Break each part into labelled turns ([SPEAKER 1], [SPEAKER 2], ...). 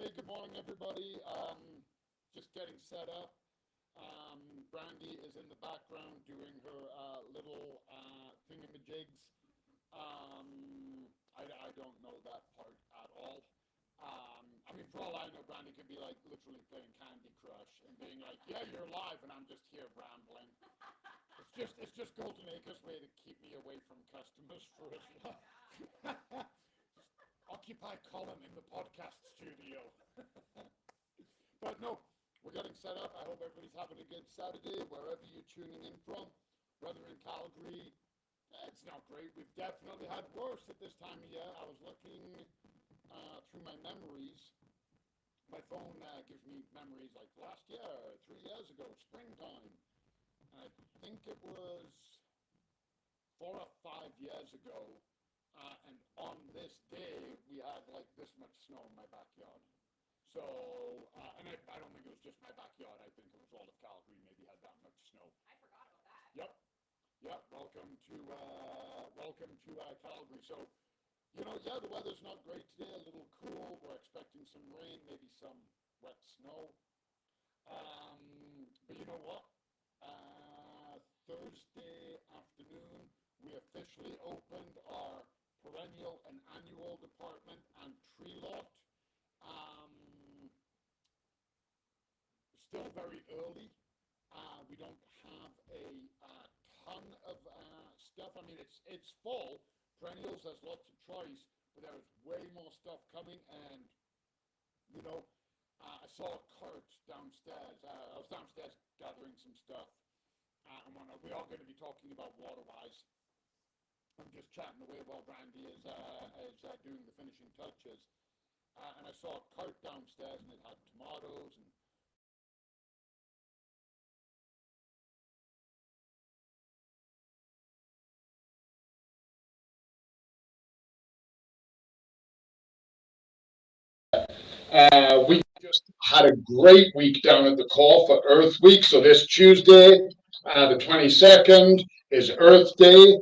[SPEAKER 1] Hey, good morning, everybody. Just getting set up. Brandy is in the background doing her little thingamajigs. I don't know that part at all. I mean, for all I know, Brandy could be like literally playing Candy Crush and being like, "Yeah, you're live," and I'm just here rambling. It's just Golden Acres' way to keep me away from customers for as long. Occupy Colin in the podcast studio. But no, we're getting set up. I hope everybody's having a good Saturday, wherever you're tuning in from. Whether in Calgary, it's not great. We've definitely had worse at this time of year. I was looking through my memories. My phone gives me memories like last year, 3 years ago, springtime. And I think it was 4 or 5 years ago. And on this day, we had like this much snow in my backyard. So, and I don't think it was just my backyard. I think it was all of Calgary maybe had that much snow.
[SPEAKER 2] I forgot about that.
[SPEAKER 1] Yep, yep. Welcome to Calgary. So, yeah, the weather's not great today. A little cool. We're expecting some rain, maybe some wet snow. But you know what? Thursday afternoon, we officially opened our perennial and annual department and tree lot. Still very early. We don't have a ton of stuff. I mean, it's full. Perennials, there's lots of choice, but there is way more stuff coming. And I saw a cart downstairs. I was downstairs gathering some stuff, and we are going to be talking about water-wise. I'm just chatting away while Brandy is doing the finishing touches. And I saw a cart downstairs, and it had tomatoes and we just had a great week down at the call for Earth Week. So this Tuesday, the 22nd, is Earth Day.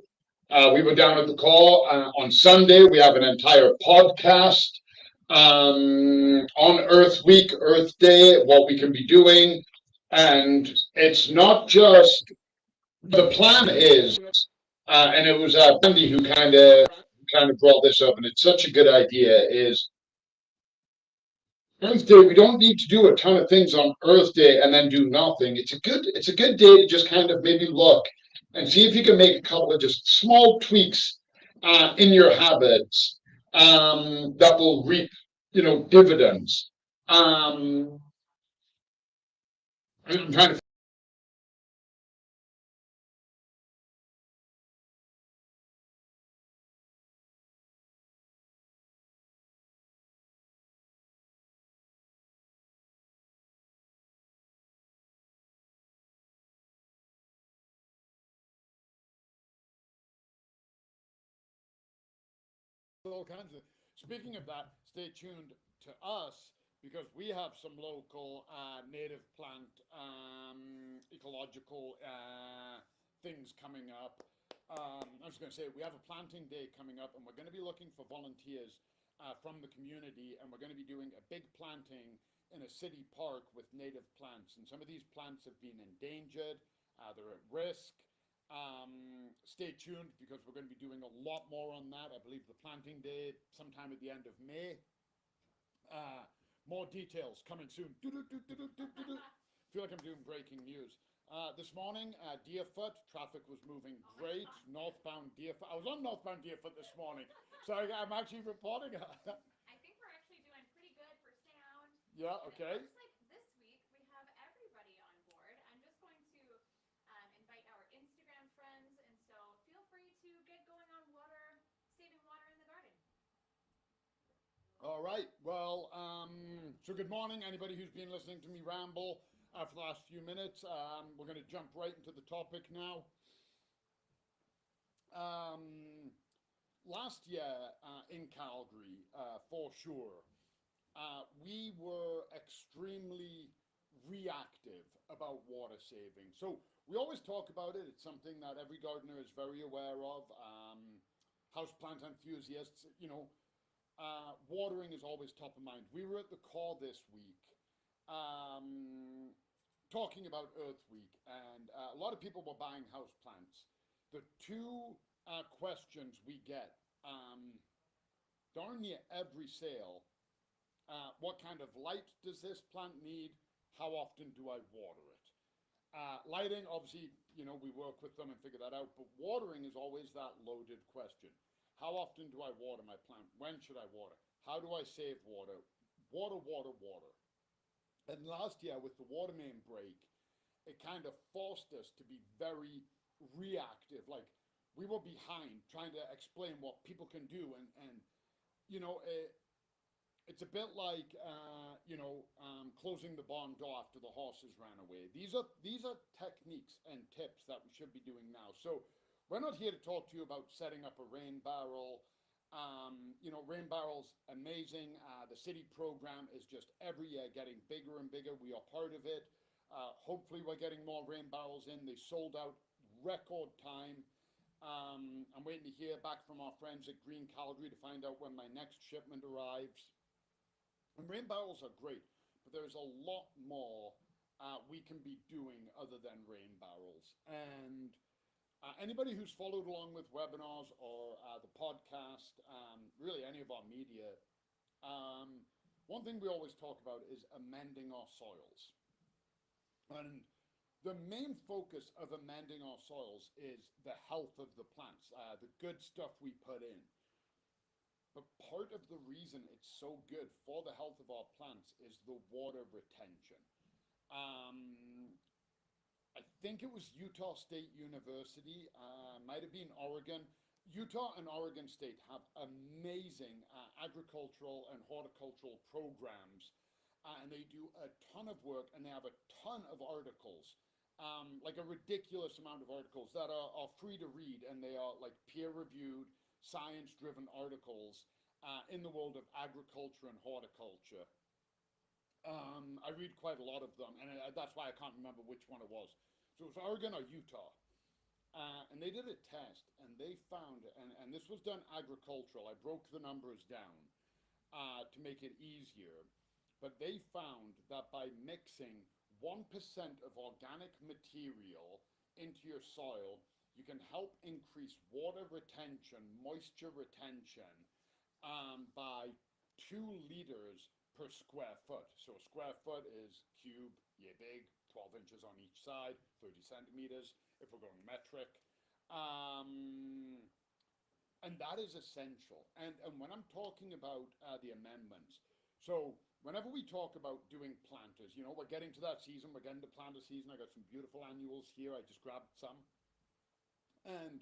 [SPEAKER 1] We were down at the call on Sunday. We have an entire podcast on Earth Week, Earth Day, what we can be doing. And it's not just the plan is, and it was Brandy who kind of brought this up, and it's such a good idea. Is Earth Day, we don't need to do a ton of things on Earth Day and then do nothing. It's a good day to just kind of maybe look and see if you can make a couple of just small tweaks in your habits that will reap, dividends. I'm trying to all kinds of. Speaking of that, stay tuned to us because we have some local native plant ecological things coming up. I was going to say we have a planting day coming up, and we're going to be looking for volunteers from the community, and we're going to be doing a big planting in a city park with native plants. And some of these plants have been endangered; they're at risk. Stay tuned because we're going to be doing a lot more on that. I believe the planting day sometime at the end of May. More details coming soon. Feel like I'm doing breaking news. This morning, Deerfoot, traffic was moving great. Northbound Deerfoot. I was on northbound Deerfoot this morning, so I'm actually reporting.
[SPEAKER 2] I think we're actually doing pretty good for sound.
[SPEAKER 1] Yeah,
[SPEAKER 2] And
[SPEAKER 1] okay.
[SPEAKER 2] it looks like this week we have everybody on board. I'm just going to invite our Instagram friends, and so feel free to get going on saving water in the garden.
[SPEAKER 1] All right. Well, so good morning, anybody who's been listening to me ramble for the last few minutes. We're going to jump right into the topic now. Um, Last year in Calgary, for sure, we were extremely reactive about water saving. So we always talk about it. It's something that every gardener is very aware of. Houseplant enthusiasts, watering is always top of mind. We were at the core this week um, talking about Earth Week, and a lot of people were buying house plants. The two questions we get darn near every sale: what kind of light does this plant need? How often do I water it? Lighting, obviously, we work with them and figure that out, but watering is always that loaded question. How often do I water my plant? When should I water? How do I save water? Water, water, water. And last year, with the water main break, it kind of forced us to be very reactive. Like, we were behind trying to explain what people can do. And you know, it, it's a bit like closing the barn door after the horses ran away. These are techniques and tips that we should be doing now. So we're not here to talk to you about setting up a rain barrel. Rain barrels amazing. The city program is just every year getting bigger and bigger. We are part of it. Hopefully, we're getting more rain barrels in. They sold out record time. I'm waiting to hear back from our friends at Green Calgary to find out when my next shipment arrives. And rain barrels are great, but there's a lot more we can be doing other than rain barrels. And anybody who's followed along with webinars or the podcast, really any of our media, one thing we always talk about is amending our soils. And the main focus of amending our soils is the health of the plants, the good stuff we put in. But part of the reason it's so good for the health of our plants is the water retention. I think it was Utah State University, might have been Oregon. Utah and Oregon State have amazing agricultural and horticultural programs, and they do a ton of work, and they have a ton of articles, like a ridiculous amount of articles that are free to read, and they are like peer-reviewed, science-driven articles in the world of agriculture and horticulture. I read quite a lot of them, and that's why I can't remember which one it was. So it was Oregon or Utah. And they did a test, and they found, and this was done agricultural, I broke the numbers down to make it easier, but they found that by mixing 1% of organic material into your soil, you can help increase water retention, moisture retention, by 2 liters per square foot. So a square foot is cube, yay big, 12 inches on each side, 30 centimeters, if we're going metric. And that is essential. And when I'm talking about the amendments, so whenever we talk about doing planters, we're getting to that season, we're getting to planter season. I got some beautiful annuals here, I just grabbed some. And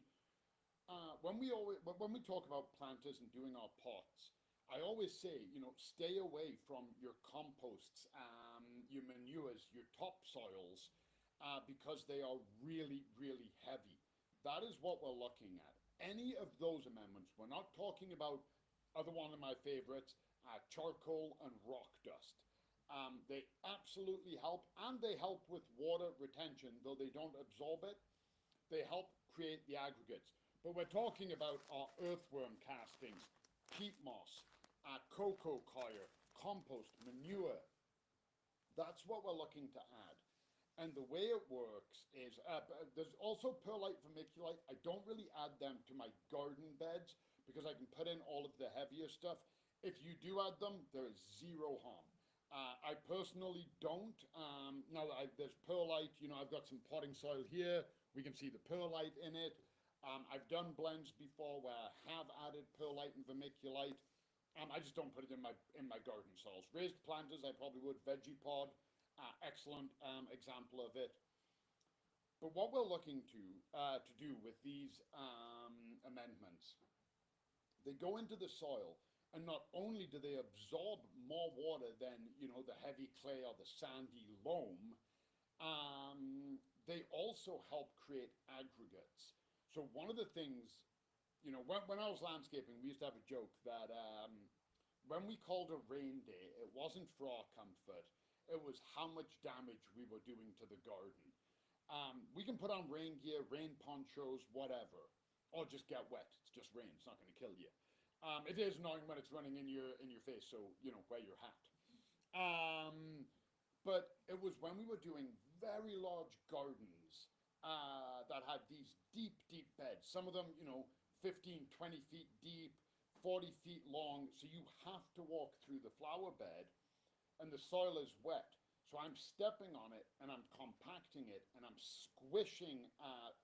[SPEAKER 1] when we talk about planters and doing our pots, I always say, stay away from your composts, your manures, your topsoils, because they are really, really heavy. That is what we're looking at. Any of those amendments, we're not talking about other one of my favorites, charcoal and rock dust. They absolutely help, and they help with water retention, though they don't absorb it. They help create the aggregates. But we're talking about our earthworm castings, peat moss, cocoa coir, compost, manure. That's what we're looking to add. And the way it works is, there's also perlite, vermiculite. I don't really add them to my garden beds because I can put in all of the heavier stuff. If you do add them, there is zero harm. I personally don't. Now, there's perlite, I've got some potting soil here. We can see the perlite in it. I've done blends before where I have added perlite and vermiculite. I just don't put it in my garden soils. Raised planters, I probably would. Veggie pod, excellent example of it. But what we're looking to do with these amendments, they go into the soil, and not only do they absorb more water than the heavy clay or the sandy loam, they also help create aggregates. So one of the things, when I was landscaping, we used to have a joke that when we called a rain day, it wasn't for our comfort. It was how much damage we were doing to the garden. We can put on rain gear, rain ponchos, whatever, or just get wet. It's just rain. It's not going to kill you. It is annoying when it's running in your face, so you know, wear your hat. Um, but it was when we were doing very large gardens that had these deep, deep beds. Some of them, you know, 15, 20 feet deep, 40 feet long. So you have to walk through the flower bed and the soil is wet. So I'm stepping on it and I'm compacting it and I'm squishing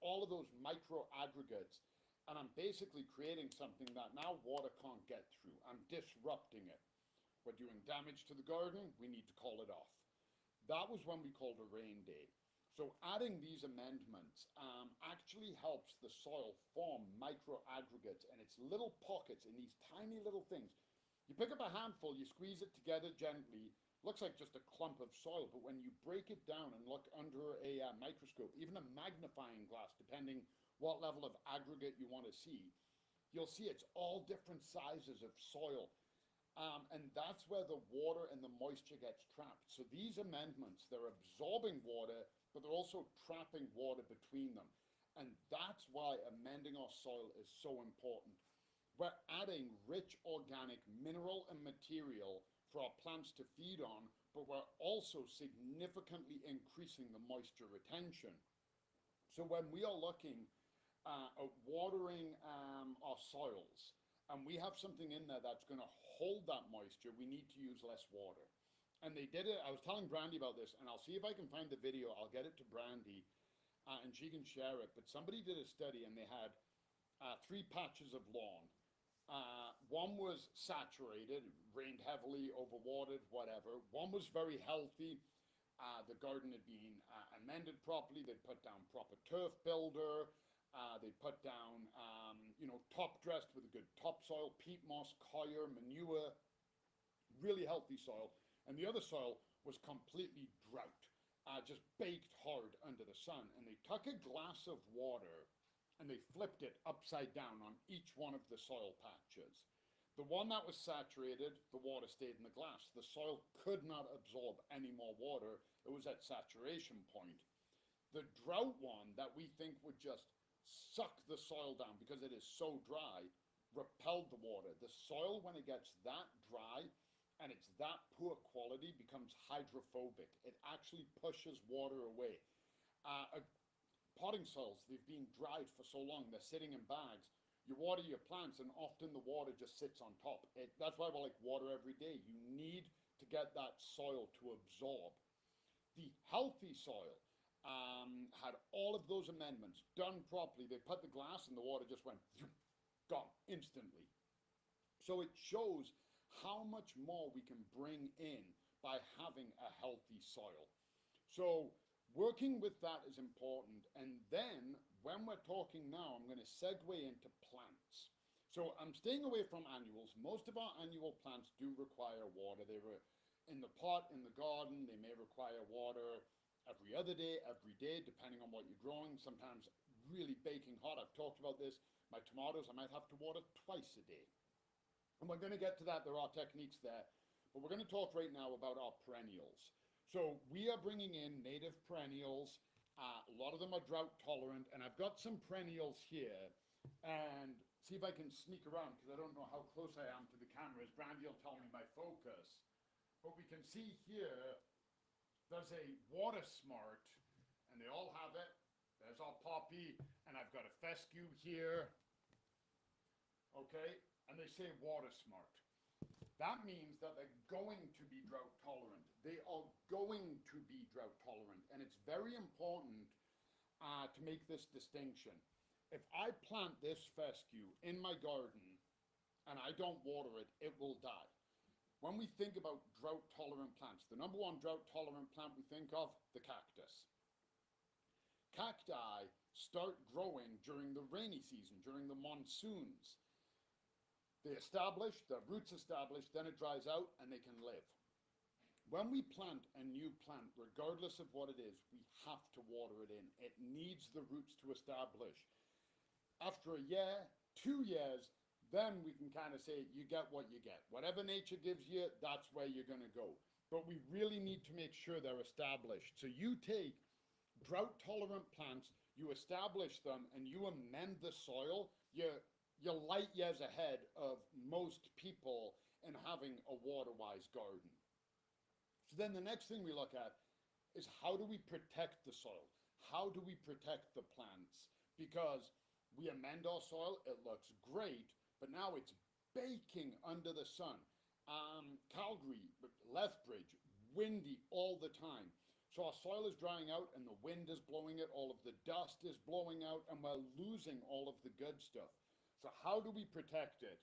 [SPEAKER 1] all of those micro aggregates and I'm basically creating something that now water can't get through. I'm disrupting it. We're doing damage to the garden, we need to call it off. That was when we called a rain day. So adding these amendments actually helps the soil form micro aggregates and it's little pockets in these tiny little things. You pick up a handful, you squeeze it together gently, looks like just a clump of soil, but when you break it down and look under a microscope, even a magnifying glass, depending what level of aggregate you want to see, you'll see it's all different sizes of soil. And that's where the water and the moisture gets trapped. So these amendments, they're absorbing water, but they're also trapping water between them. And that's why amending our soil is so important. We're adding rich organic mineral and material for our plants to feed on, but we're also significantly increasing the moisture retention. So when we are looking at watering our soils, and we have something in there that's going to hold that moisture, we need to use less water. And they did it. I was telling Brandy about this, and I'll see if I can find the video. I'll get it to Brandy, and she can share it. But somebody did a study, and they had three patches of lawn. One was saturated, rained heavily, overwatered, whatever. One was very healthy. The garden had been amended properly. They'd put down proper turf builder. They put down, you know, top dressed with a good topsoil, peat moss, coir, manure, really healthy soil. And the other soil was completely drought, just baked hard under the sun. And they took a glass of water and they flipped it upside down on each one of the soil patches. The one that was saturated, the water stayed in the glass. The soil could not absorb any more water. It was at saturation point. The drought one that we think would just suck the soil down because it is so dry, repelled the water. The soil, when it gets that dry and it's that poor quality, becomes hydrophobic. It actually pushes water away. Potting soils, they've been dried for so long, they're sitting in bags. You water your plants and often the water just sits on top. That's why we're like water every day. You need to get that soil to absorb. The healthy soil had all of those amendments done properly. They put the glass and the water just went gone instantly. So it shows how much more we can bring in by having a healthy soil. So working with that is important. And then when we're talking now, I'm going to segue into plants. So I'm staying away from annuals. Most of our annual plants do require water. They were in the pot, in the garden. They may require water every other day, every day, depending on what you're growing. Sometimes really baking hot. I've talked about this. My tomatoes, I might have to water twice a day. And we're going to get to that. There are techniques there. But we're going to talk right now about our perennials. So we are bringing in native perennials. A lot of them are drought tolerant. And I've got some perennials here. And see if I can sneak around because I don't know how close I am to the cameras. Brandy will tell me my focus. But we can see here, there's a water smart, and they all have it. There's our poppy, and I've got a fescue here. Okay, and they say water smart. That means that they're going to be drought tolerant. They are going to be drought tolerant, and it's very important to make this distinction. If I plant this fescue in my garden and I don't water it, it will die. When we think about drought-tolerant plants, the number one drought-tolerant plant we think of, the cactus. Cacti start growing during the rainy season, during the monsoons. They establish, their roots establish, then it dries out and they can live. When we plant a new plant, regardless of what it is, we have to water it in. It needs the roots to establish. After a year, 2 years, then we can kind of say you get what you get. Whatever nature gives you, that's where you're going to go. But we really need to make sure they're established. So you take drought-tolerant plants, you establish them, and you amend the soil. you're light years ahead of most people in having a water-wise garden. So then the next thing we look at is how do we protect the soil? How do we protect the plants? Because we amend our soil, it looks great, but now it's baking under the sun. Calgary, Lethbridge, windy all the time. So our soil is drying out and the wind is blowing it, all of the dust is blowing out, and we're losing all of the good stuff. So how do we protect it?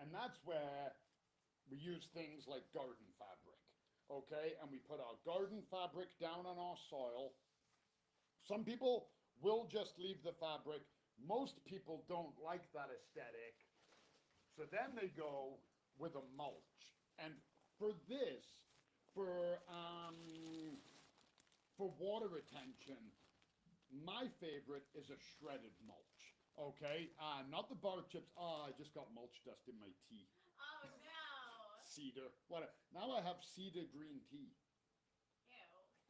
[SPEAKER 1] And that's where we use things like garden fabric, okay? And we put our garden fabric down on our soil. Some people will just leave the fabric. Most people don't like that aesthetic. So then they go with a mulch. And for this, for water retention, my favorite is a shredded mulch. Okay, not the bar chips. Oh, I just got mulch dust in my tea.
[SPEAKER 2] Oh no!
[SPEAKER 1] Cedar. What? Now I have cedar green tea.
[SPEAKER 2] Ew!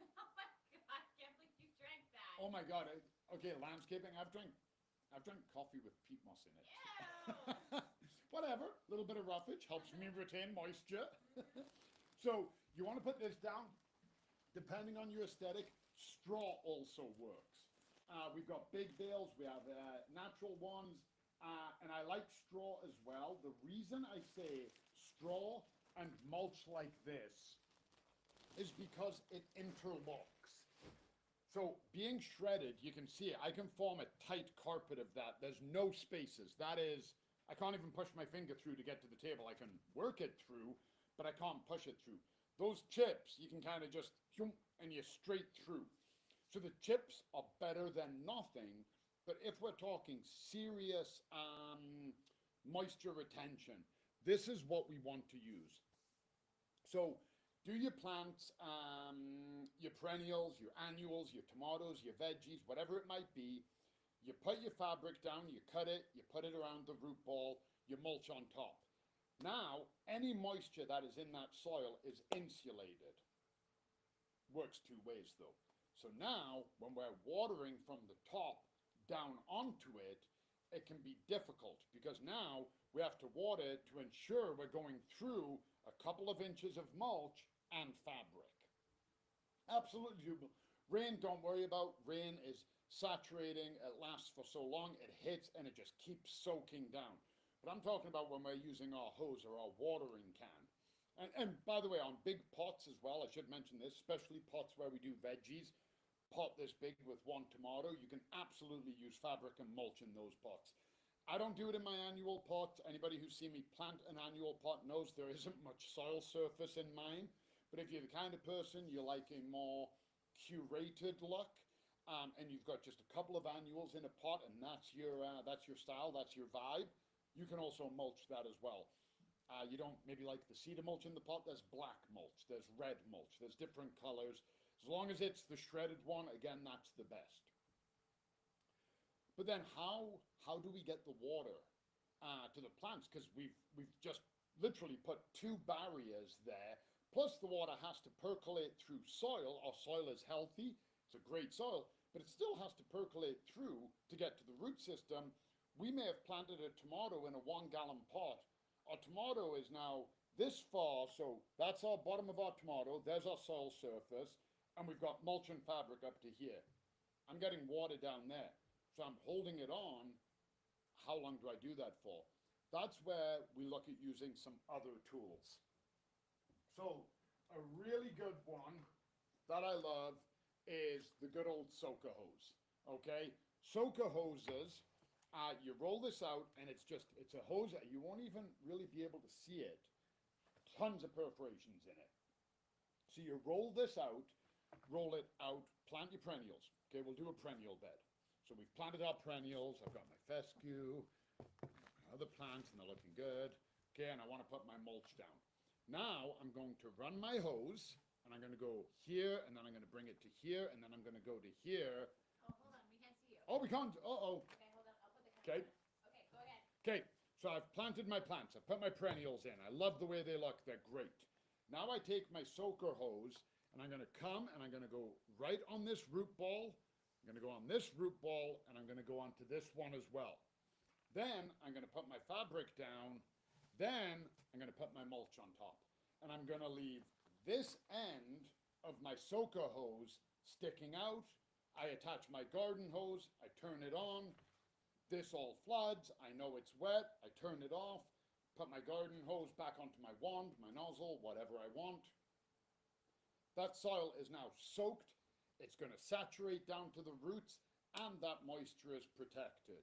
[SPEAKER 2] Oh my god! I can't believe you drank that.
[SPEAKER 1] Oh my god. Okay, landscaping. I've drank coffee with peat moss in it.
[SPEAKER 2] Ew!
[SPEAKER 1] Whatever. A little bit of roughage helps me retain moisture. So you want to put this down. Depending on your aesthetic, straw also works. We've got big bales, we have natural ones, and I like straw as well. The reason I say straw and mulch like this is because it interlocks. So being shredded, you can see it. I can form a tight carpet of that. There's no spaces. That is, I can't even push my finger through to get to the table. I can work it through, but I can't push it through. Those chips, you can kind of just, and you're straight through. So the chips are better than nothing, but if we're talking serious moisture retention, this is what we want to use. So do your plants, your perennials, your annuals, your tomatoes, your veggies, whatever it might be, you put your fabric down, you cut it, you put it around the root ball, you mulch on top. Now, any moisture that is in that soil is insulated. Works two ways though. So now, when we're watering from the top down onto it, it can be difficult because now we have to water to ensure we're going through a couple of inches of mulch and fabric. Absolutely doable. Rain, don't worry about. Rain is saturating. It lasts for so long. It hits and it just keeps soaking down. But I'm talking about when we're using our hose or our watering can. And by the way, on big pots as well, I should mention this, especially pots where we do veggies, pot this big with one tomato, you can absolutely use fabric and mulch in those pots. I don't do it in my annual pot. Anybody who's seen me plant an annual pot knows there isn't much soil surface in mine. But if you're the kind of person you like a more curated look, and you've got just a couple of annuals in a pot, and that's your style, that's your vibe, you can also mulch that as well. You don't maybe like the cedar mulch in the pot, there's black mulch, there's red mulch, there's different colors. As long as it's the shredded one, again, that's the best. But then how do we get the water to the plants? Because we've just literally put two barriers there, plus the water has to percolate through soil. Our soil is healthy, it's a great soil, but it still has to percolate through to get to the root system. We may have planted a tomato in a 1 gallon pot. Our tomato is now this far, so that's our bottom of our tomato, there's our soil surface, and we've got mulch and fabric up to here. I'm getting water down there, so I'm holding it on. How long do I do that for? That's where we look at using some other tools. So a really good one that I love is the good old soaker hose, okay? Soaker hoses, you roll this out and it's a hose that you won't even really be able to see it. Tons of perforations in it. So you roll this out, plant your perennials. Okay, we'll do a perennial bed. So we've planted our perennials. I've got my fescue, other plants, and they're looking good. Okay, and I want to put my mulch down. Now I'm going to run my hose, and I'm going to go here, and then I'm going to bring it to here, and then I'm going to go to here.
[SPEAKER 2] Oh, hold on, we can't see you.
[SPEAKER 1] Oh, we can't. Uh-oh.
[SPEAKER 2] Okay, hold on, I'll put the camera on. Okay, go ahead.
[SPEAKER 1] Okay, so I've planted my plants. I've put my perennials in. I love the way they look. They're great. Now I take my soaker hose, and I'm going to come, and I'm going to go right on this root ball. I'm going to go on this root ball, and I'm going to go onto this one as well. Then I'm going to put my fabric down. Then I'm going to put my mulch on top. And I'm going to leave this end of my soaker hose sticking out. I attach my garden hose. I turn it on. This all floods. I know it's wet. I turn it off. Put my garden hose back onto my wand, my nozzle, whatever I want. That soil is now soaked. It's going to saturate down to the roots, and that moisture is protected.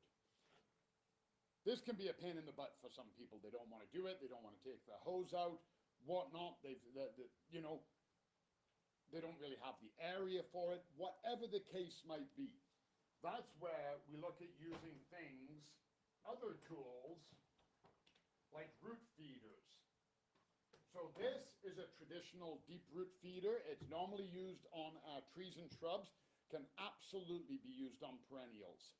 [SPEAKER 1] This can be a pain in the butt for some people. They don't want to do it. They don't want to take the hose out, whatnot. They don't really have the area for it. Whatever the case might be, that's where we look at using things, other tools, like root feeders. So this is a traditional deep root feeder. It's normally used on trees and shrubs, can absolutely be used on perennials.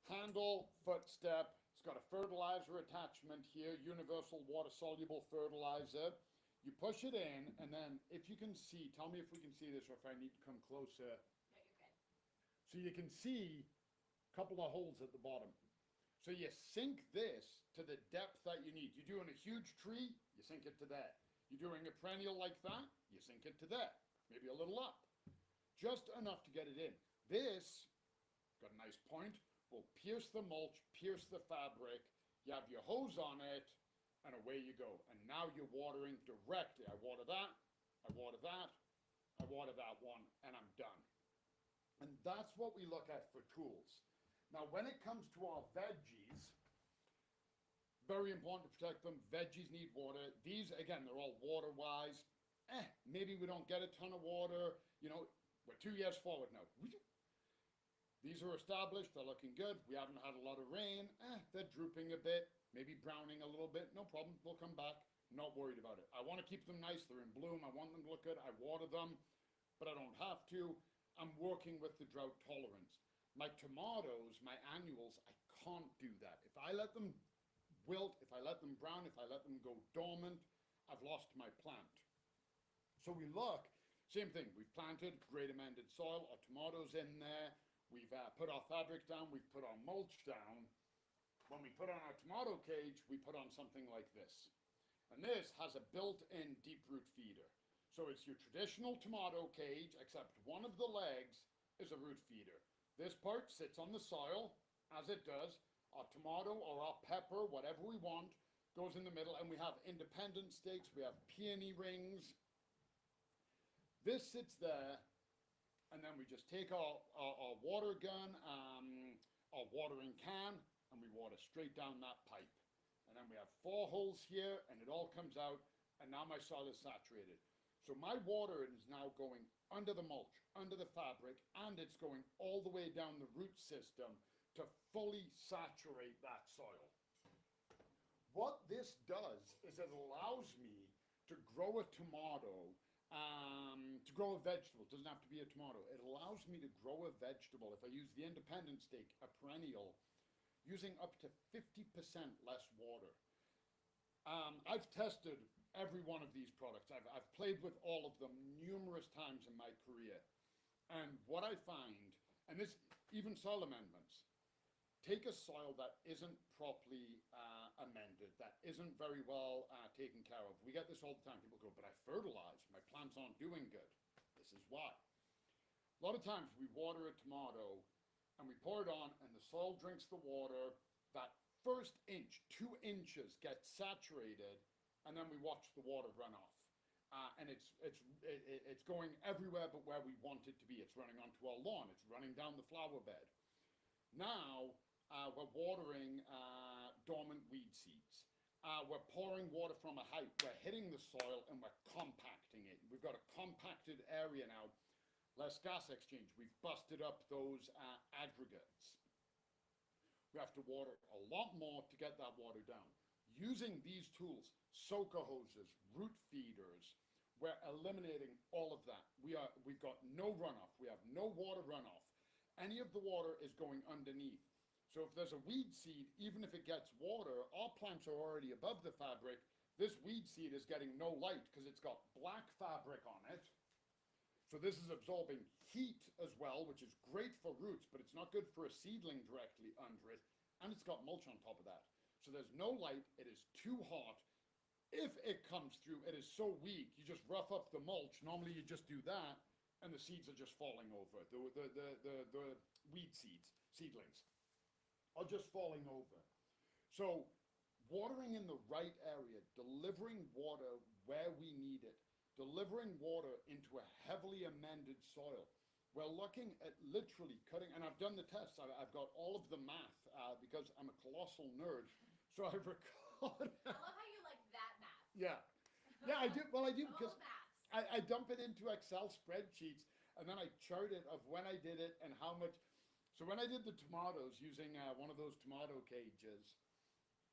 [SPEAKER 1] Handle, footstep, it's got a fertilizer attachment here, universal water-soluble fertilizer. You push it in, and then if you can see, tell me if we can see this or if I need to come closer.
[SPEAKER 2] No, you're good.
[SPEAKER 1] So you can see a couple of holes at the bottom. So you sink this to the depth that you need. You're doing a huge tree, you sink it to there. You're doing a perennial like that, you sink it to there. Maybe a little up. Just enough to get it in. This, got a nice point, will pierce the mulch, pierce the fabric. You have your hose on it, and away you go. And now you're watering directly. I water that, I water that, I water that one, and I'm done. And that's what we look at for tools. Now, when it comes to our veggies, very important to protect them. Veggies need water. These, again, they're all water-wise. Maybe we don't get a ton of water. You know, we're 2 years forward now. These are established. They're looking good. We haven't had a lot of rain. They're drooping a bit, maybe browning a little bit. No problem. They'll come back. Not worried about it. I want to keep them nice. They're in bloom. I want them to look good. I water them, but I don't have to. I'm working with the drought tolerance. My tomatoes, my annuals, I can't do that. If I let them wilt, if I let them brown, if I let them go dormant, I've lost my plant. So we look, same thing. We've planted great amended soil, our tomatoes in there. We've put our fabric down. We've put our mulch down. When we put on our tomato cage, we put on something like this. And this has a built-in deep root feeder. So it's your traditional tomato cage, except one of the legs is a root feeder. This part sits on the soil, as it does. Our tomato or our pepper, whatever we want, goes in the middle, and we have independent stakes. We have peony rings. This sits there, and then we just take our water gun, our watering can, and we water straight down that pipe. And then we have 4 holes here, and it all comes out, and now my soil is saturated. So my water is now going under the mulch, under the fabric, and it's going all the way down the root system to fully saturate that soil. What this does is it allows me to grow a tomato, to grow a vegetable. It doesn't have to be a tomato. It allows me to grow a vegetable, if I use the independent stake, a perennial, using up to 50% less water. I've tested every one of these products. I've played with all of them numerous times in my career. And what I find, and this, even soil amendments, take a soil that isn't properly amended, that isn't very well taken care of. We get this all the time. People go, but I fertilized, my plants aren't doing good. This is why. A lot of times we water a tomato and we pour it on and the soil drinks the water. That first inch, 2 inches gets saturated, and then we watch the water run off. And it's going everywhere but where we want it to be. It's running onto our lawn. It's running down the flower bed. Now, we're watering dormant weed seeds. We're pouring water from a height. We're hitting the soil and we're compacting it. We've got a compacted area now. Less gas exchange. We've busted up those aggregates. We have to water a lot more to get that water down. Using these tools, soaker hoses, root feeders, we're eliminating all of that. We've got no runoff. We have no water runoff. Any of the water is going underneath. So if there's a weed seed, even if it gets water, our plants are already above the fabric. This weed seed is getting no light because it's got black fabric on it. So this is absorbing heat as well, which is great for roots, but it's not good for a seedling directly under it. and it's got mulch on top of that. So there's no light, it is too hot. If it comes through, it is so weak, you just rough up the mulch. Normally you just do that, and the seeds are just falling over. The weed seedlings are just falling over. So watering in the right area, delivering water where we need it, delivering water into a heavily amended soil. We're looking at literally cutting, and I've done the tests. I've got all of the math because I'm a colossal nerd. So I've recorded.
[SPEAKER 2] I love how you like that math.
[SPEAKER 1] Yeah. Yeah, I do. Well, I do because
[SPEAKER 2] maths.
[SPEAKER 1] I dump it into Excel spreadsheets, and then I chart it of when I did it and how much. So when I did the tomatoes using one of those tomato cages,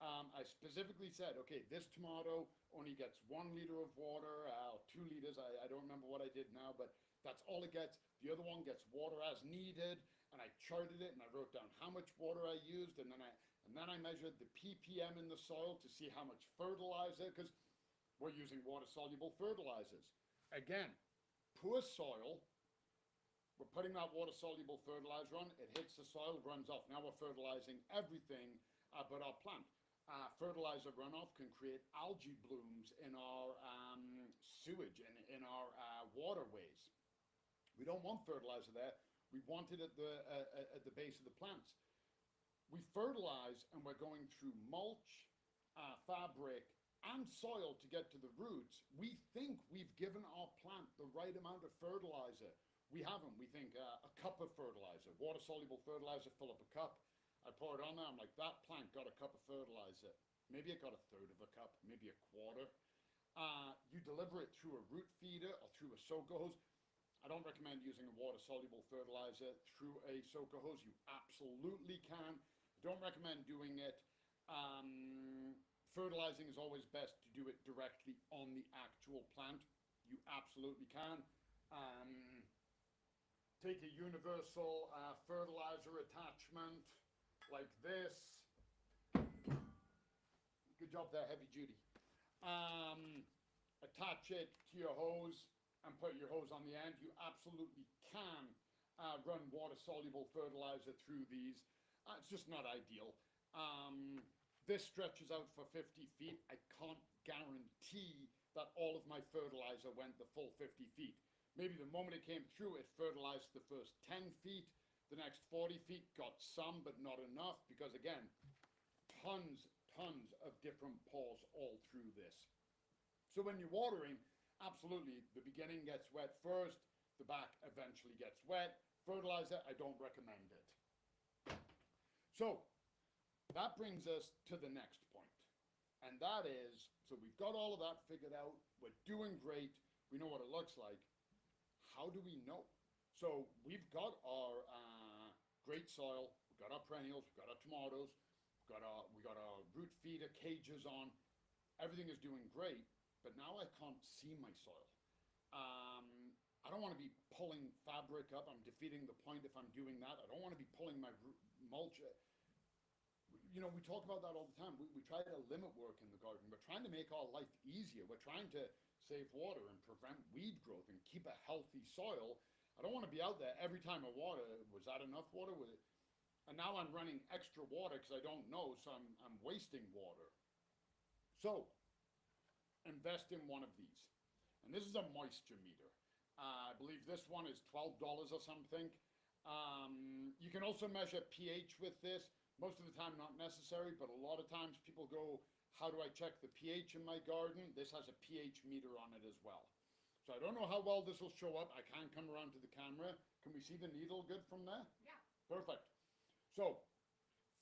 [SPEAKER 1] I specifically said, okay, this tomato only gets 1 liter of water, 2 liters. I don't remember what I did now, but that's all it gets. The other one gets water as needed, and I charted it, and I wrote down how much water I used, and then I measured the ppm in the soil to see how much fertilizer, because we're using water-soluble fertilizers. Again, poor soil, we're putting that water-soluble fertilizer on, it hits the soil, runs off. Now we're fertilizing everything but our plant. Fertilizer runoff can create algae blooms in our sewage, in our waterways. We don't want fertilizer there. We want it at the base of the plants. We fertilize, and we're going through mulch, fabric, and soil to get to the roots. We think we've given our plant the right amount of fertilizer. We haven't. We think a cup of fertilizer, water-soluble fertilizer, fill up a cup. I pour it on there. I'm like, that plant got a cup of fertilizer. Maybe it got a third of a cup, maybe a quarter. You deliver it through a root feeder or through a soaker hose. I don't recommend using a water-soluble fertilizer through a soaker hose. You absolutely can. I don't recommend doing it. Fertilizing is always best to do it directly on the actual plant. You absolutely can. Take a universal fertilizer attachment like this. Good job there, heavy duty. Attach it to your hose and put your hose on the end. You absolutely can run water-soluble fertilizer through these. It's just not ideal. This stretches out for 50 feet. I can't guarantee that all of my fertilizer went the full 50 feet. Maybe the moment it came through, it fertilized the first 10 feet. The next 40 feet got some, but not enough, because again, tons of different pores all through this. So when you're watering, absolutely, the beginning gets wet first, the back eventually gets wet. Fertilizer, I don't recommend it. So that brings us to the next point. And that is, so we've got all of that figured out. We're doing great. We know what it looks like. How do we know? So we've got our great soil. We've got our perennials. We've got our tomatoes. We got our root feeder cages on. Everything is doing great. But now I can't see my soil. I don't want to be pulling fabric up. I'm defeating the point if I'm doing that. I don't want to be pulling my mulch. You know, we talk about that all the time. We try to limit work in the garden. We're trying to make our life easier. We're trying to save water and prevent weed growth and keep a healthy soil. I don't want to be out there every time I water. Was that enough water? And now I'm running extra water because I don't know, so I'm wasting water. So invest in one of these. And this is a moisture meter. I believe this one is $12 or something. You can also measure pH with this. Most of the time not necessary, but a lot of times people go, how do I check the pH in my garden? This has a pH meter on it as well. So I don't know how well this will show up. I can't come around to the camera. Can we see the needle good from there?
[SPEAKER 2] Yeah.
[SPEAKER 1] Perfect. So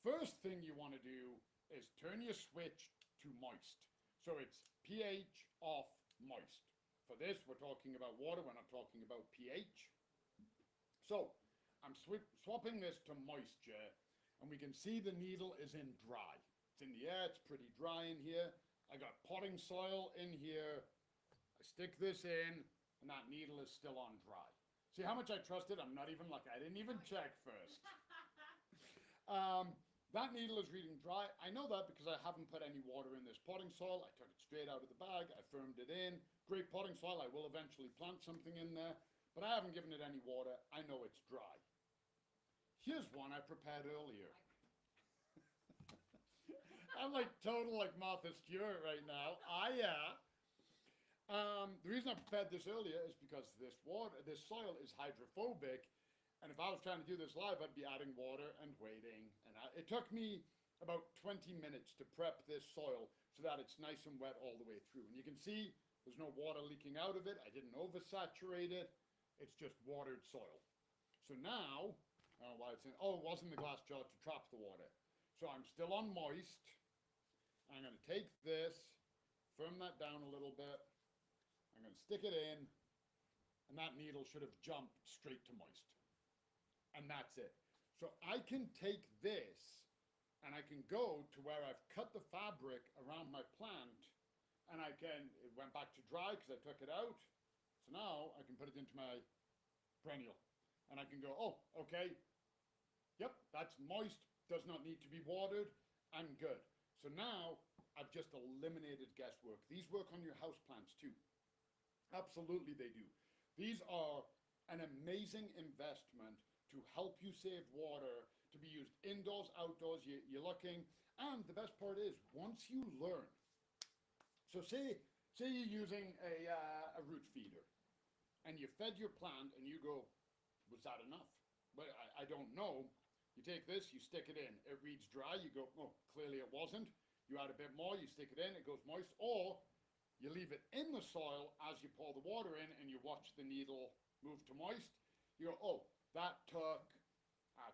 [SPEAKER 1] first thing you want to do is turn your switch to moist. So it's pH off, moist. For this, we're talking about water. We're not talking about pH. So I'm swapping this to moisture, and we can see the needle is in dry. It's in the air. It's pretty dry in here. I got potting soil in here. I stick this in, and that needle is still on dry. See how much I trust it? I'm not even lucky. I didn't even check first. That needle is reading dry. I know that because I haven't put any water in this potting soil. I took it straight out of the bag. I firmed it in. Great potting soil. I will eventually plant something in there, but I haven't given it any water. I know it's dry. Here's one I prepared earlier. I'm like total like Martha Stewart right now. Yeah. The reason I prepared this earlier is because this soil is hydrophobic, and if I was trying to do this live, I'd be adding water and waiting. And it took me about 20 minutes to prep this soil so that it's nice and wet all the way through. And you can see there's no water leaking out of it. I didn't oversaturate it. It's just watered soil. So now, I don't know why it's in, oh, it was in the glass jar to trap the water. So I'm still on moist. I'm going to take this, firm that down a little bit. I'm going to stick it in, and that needle should have jumped straight to moist. And that's it. So I can take this, and I can go to where I've cut the fabric around my plant, and it went back to dry because I took it out. So now I can put it into my perennial. And I can go, oh, okay, yep, that's moist, does not need to be watered, I'm good. So now I've just eliminated guesswork. These work on your house plants too. Absolutely they do. These are an amazing investment to help you save water, to be used indoors, outdoors, you're looking. And the best part is, once you learn, so say you're using a root feeder, and you fed your plant, and you go, was that enough? But I don't know. You take this, you stick it in, it reads dry, you go, oh, clearly it wasn't. You add a bit more, you stick it in, it goes moist, or you leave it in the soil as you pour the water in and you watch the needle move to moist. You go, oh, that took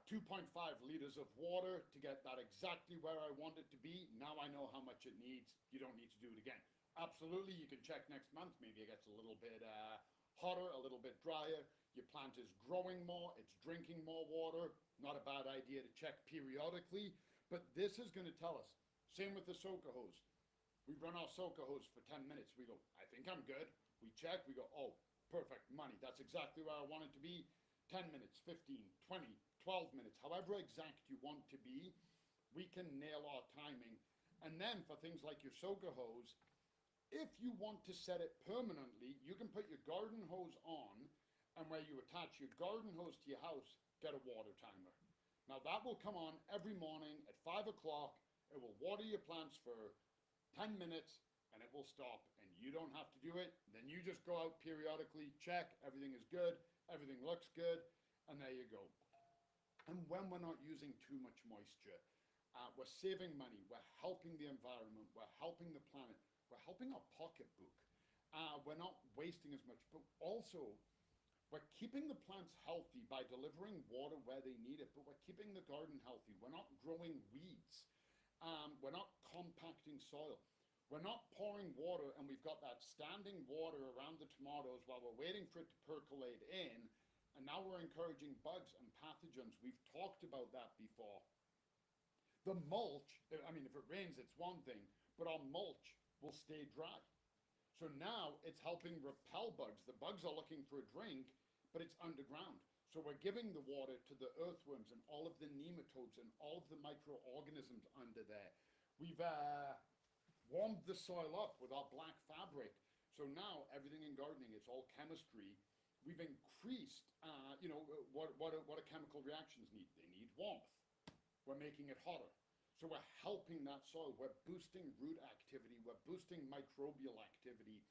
[SPEAKER 1] 2.5 liters of water to get that exactly where I want it to be. Now I know how much it needs. You don't need to do it again. Absolutely, you can check next month. Maybe it gets a little bit hotter, a little bit drier. Your plant is growing more, it's drinking more water. Not a bad idea to check periodically, but this is going to tell us. Same with the soaker hose. We run our soaker hose for 10 minutes. We go, I think I'm good. We check, we go, oh, perfect, money. That's exactly where I want it to be. 10 minutes, 15, 20, 12 minutes, however exact you want to be, we can nail our timing. And then for things like your soaker hose, if you want to set it permanently, you can put your garden hose on, and where you attach your garden hose to your house, get a water timer. Now that will come on every morning at 5 o'clock. It will water your plants for 10 minutes, and it will stop, and you don't have to do it. Then you just go out periodically, check, everything is good, everything looks good, and there you go. And when we're not using too much moisture, we're saving money, we're helping the environment, we're helping the planet, we're helping our pocketbook. We're not wasting as much, but also we're keeping the plants healthy by delivering water where they need it, but we're keeping the garden healthy. We're not growing weeds. We're not compacting soil. We're not pouring water and we've got that standing water around the tomatoes while we're waiting for it to percolate in, and now we're encouraging bugs and pathogens. We've talked about that before. The mulch, I mean, if it rains, it's one thing, but our mulch will stay dry. So now it's helping repel bugs. The bugs are looking for a drink, but it's underground. So we're giving the water to the earthworms and all of the nematodes and all of the microorganisms under there. We've warmed the soil up with our black fabric. So now everything in gardening, it's all chemistry. We've increased, what do chemical reactions need? They need warmth. We're making it hotter. So we're helping that soil. We're boosting root activity. We're boosting microbial activity.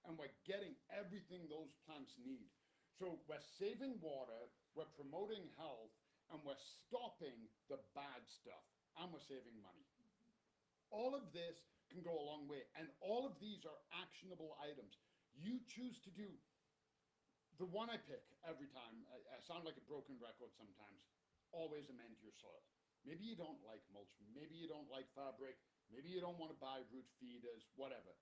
[SPEAKER 1] And we're getting everything those plants need. So we're saving water, we're promoting health, and we're stopping the bad stuff. And we're saving money. All of this can go a long way. And all of these are actionable items. You choose to do the one I pick every time. I sound like a broken record sometimes. Always amend your soil. Maybe you don't like mulch, maybe you don't like fabric, maybe you don't want to buy root feeders, whatever.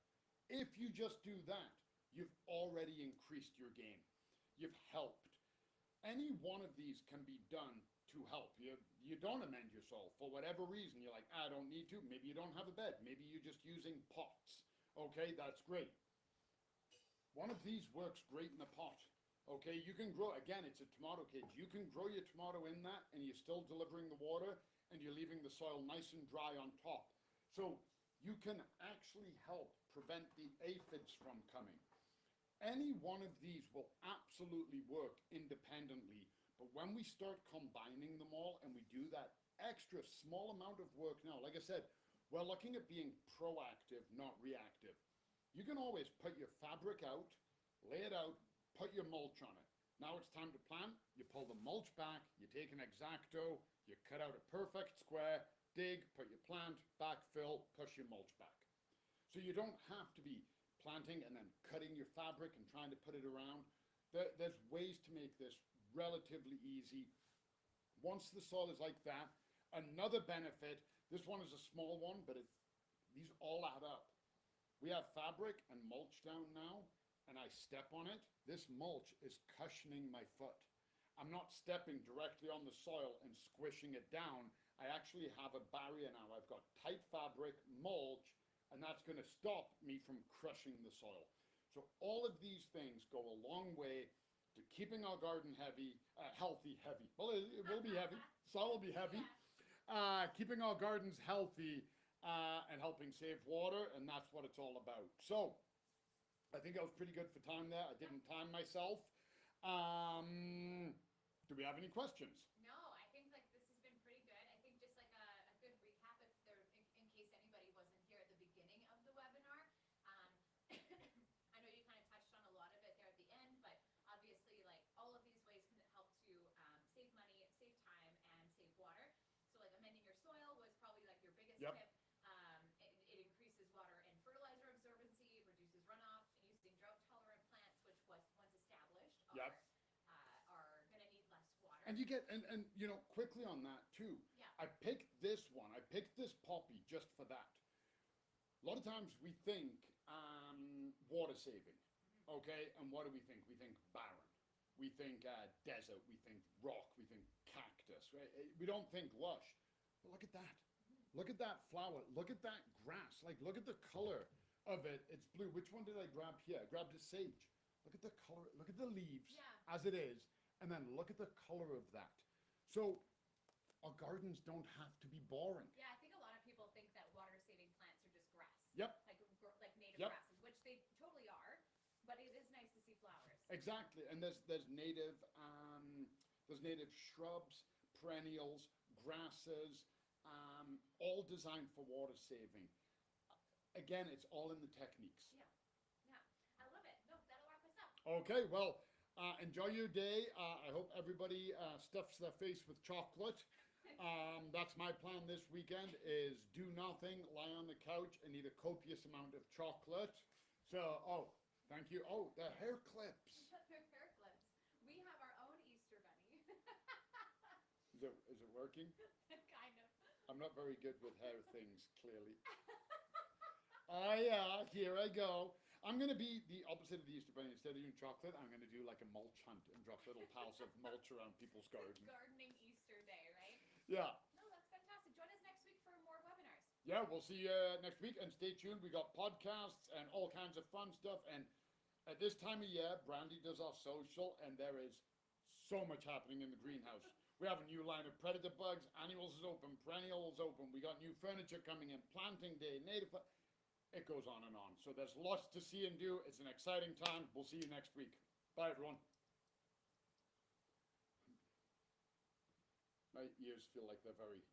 [SPEAKER 1] If you just do that, you've already increased your game. You've helped. Any one of these can be done to help. You don't amend your soil for whatever reason. You're like, I don't need to. Maybe you don't have a bed. Maybe you're just using pots. Okay, that's great. One of these works great in a pot. Okay, you can grow, again, it's a tomato cage. You can grow your tomato in that and you're still delivering the water and you're leaving the soil nice and dry on top. So you can actually help prevent the aphids from coming. Any one of these will absolutely work independently, but when we start combining them all and we do that extra small amount of work now, like I said, We're looking at being proactive, not reactive. You can always put your fabric out, lay it out, put your mulch on it. Now it's time to plant. You pull the mulch back, you take an X-Acto, you cut out a perfect square, dig, put your plant, backfill, push your mulch back. So you don't have to be planting and then cutting your fabric and trying to put it around. There's ways to make this relatively easy. Once the soil is like that, another benefit, this one is a small one, but these all add up. We have fabric and mulch down now, and I step on it. This mulch is cushioning my foot. I'm not stepping directly on the soil and squishing it down. I actually have a barrier now. I've got tight fabric, mulch, and that's going to stop me from crushing the soil. So all of these things go a long way to keeping our garden healthy. Well, it will be heavy. Soil will be heavy. Keeping our gardens healthy and helping save water, and that's what it's all about. So I think I was pretty good for time there. I didn't time myself. Do we have any questions?
[SPEAKER 2] No, I think like this has been pretty good. I think just like a good recap if there, in case anybody wasn't here at the beginning of the webinar. I know you kind of touched on a lot of it there at the end, but obviously like all of these ways can help to save money, save time, and save water. So like amending your soil was probably like your biggest
[SPEAKER 1] Yep.
[SPEAKER 2] tip. It increases water and fertilizer absorbency, reduces runoff, using drought-tolerant plants, which was once established
[SPEAKER 1] Yep.
[SPEAKER 2] are going to need less water.
[SPEAKER 1] And you get, and you know, quickly on that too.
[SPEAKER 2] Yeah.
[SPEAKER 1] I picked this one. I picked this poppy just for that. A lot of times we think water saving, okay? And what do we think? We think barren. We think desert. We think rock. We think cactus, right? We don't think lush. But look at that. Look at that flower. Look at that grass. Like, look at the color of it. It's blue. Which one did I grab here? I grabbed a sage. Look at the color. Look at the leaves as it is. And then look at the color of that. So our gardens don't have to be boring.
[SPEAKER 2] Yeah, I think a lot of people think that water-saving plants are just grass.
[SPEAKER 1] Yep.
[SPEAKER 2] Like native
[SPEAKER 1] Yep.
[SPEAKER 2] grasses, which they totally are. But it is nice to see flowers.
[SPEAKER 1] Exactly. And there's native shrubs, perennials, grasses, all designed for water saving. Again, it's all in the techniques.
[SPEAKER 2] Yeah. Yeah. I love it. No, that'll wrap us up.
[SPEAKER 1] Okay, well, enjoy your day. I hope everybody stuffs their face with chocolate. That's my plan this weekend is do nothing, lie on the couch, and eat a copious amount of chocolate. So, thank you. Oh, the hair clips.
[SPEAKER 2] They're hair clips. We have our own Easter bunny.
[SPEAKER 1] Is it working?
[SPEAKER 2] Kind of.
[SPEAKER 1] I'm not very good with hair things, clearly. Here I go. I'm going to be the opposite of the Easter bunny. Instead of doing chocolate, I'm going to do like a mulch hunt and drop little piles of mulch around people's garden.
[SPEAKER 2] Gardening Easter day, right?
[SPEAKER 1] Yeah.
[SPEAKER 2] No, that's fantastic. Join us next week for more webinars.
[SPEAKER 1] Yeah, we'll see you next week. And stay tuned. We got podcasts and all kinds of fun stuff. And at this time of year, Brandy does our social, and there is so much happening in the greenhouse. We have a new line of predator bugs. Annuals is open. Perennial is open. We got new furniture coming in. Planting day. Native. It goes on and on. So there's lots to see and do. It's an exciting time. We'll see you next week. Bye, everyone. My ears feel like they're very